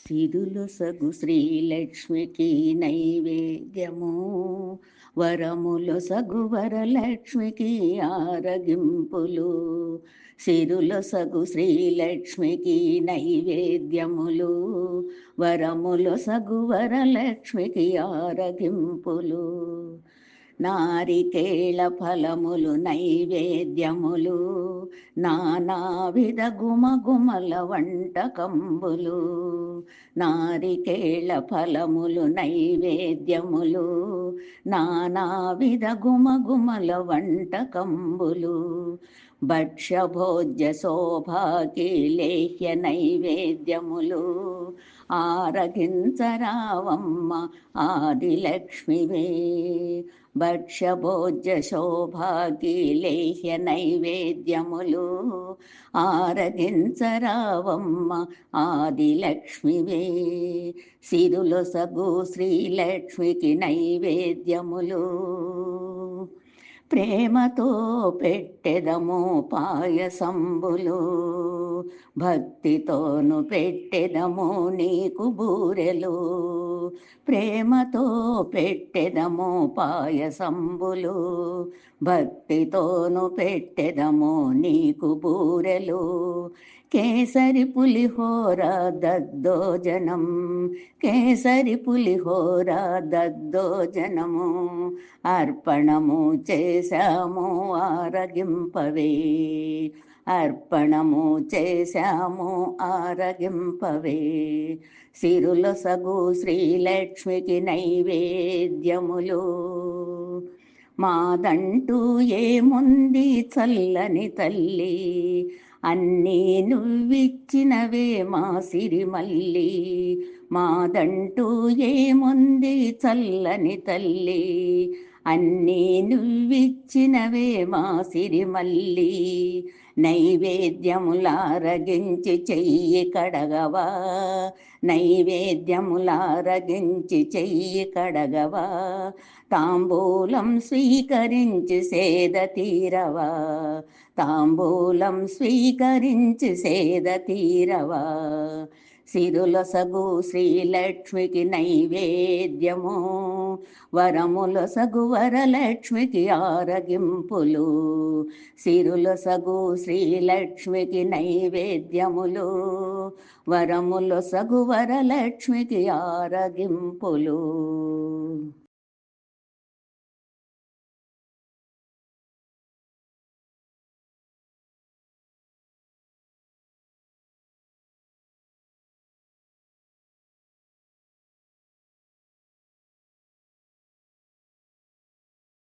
సిరులొసగు శ్రీలక్ష్మికి నైవేద్యము, వరములొసగు వరలక్ష్మికి ఆరగింపులు. సిరులొసగు శ్రీలక్ష్మికి నైవేద్యములు, వరములొసగు వరలక్ష్మికి ఆరగింపులు. నారికేళ ఫలములు నైవేద్యములు, నానావిధ గుమగుమల వంటకంబులు. నారికేళ ఫలములు నైవేద్యములు, నానావిధ గుమగుమల వంటకంబులు. భక్ష్యభోజ్య శోభాకీలేహ్య నైవేద్యములు, ఆరగించరావమ్మ ఆదిలక్ష్మివే. భక్ష్యభోజ్య శోభాకీలేహ్య నైవేద్యములు, ఆరగించరావమ్మ ఆదిలక్ష్మివే. సిరులొసగు శ్రీలక్ష్మికి నైవేద్యములు, ప్రేమతో పెట్టెదము పాయసంబులు. భక్తితోను పెట్టెదము నీకు బూరెలు. ప్రేమతో పెట్టెదము పాయసంబులు, భక్తితోను పెట్టెదము నీకు బూరెలు. కేసరి పులిహోర దద్దోజనం, కేసరి పులిహోర దద్దోజనము. అర్పణము చేశాము ఆరగింపవే, అర్పణము చేశాము ఆరగింపవే. సిరులొసగు శ్రీలక్ష్మికి నైవేద్యములు, మాదంటూ ఏముంది చల్లని తల్లి. అన్నీ నువ్విచ్చినవే మా సిరిమల్లి. మాదంటూ ఏముంది చల్లని తల్లి. అన్నీ నువ్విచ్చినవే మా సిరిమల్లి. నైవేద్యములారగించి చెయ్యి కడగవా, నైవేద్యములారగించి చెయ్యి కడగవా. తాంబూలం స్వీకరించి సేద తీరవా, తాంబూలం స్వీకరించి సేద తీరవా. సిరులొసగు శ్రీలక్ష్మికి నైవేద్యము, వరములొసగు వరలక్ష్మికి ఆరగింపులు. సిరులొసగు శ్రీలక్ష్మికి నైవేద్యములు, వరములొసగు వరలక్ష్మికి ఆరగింపులు.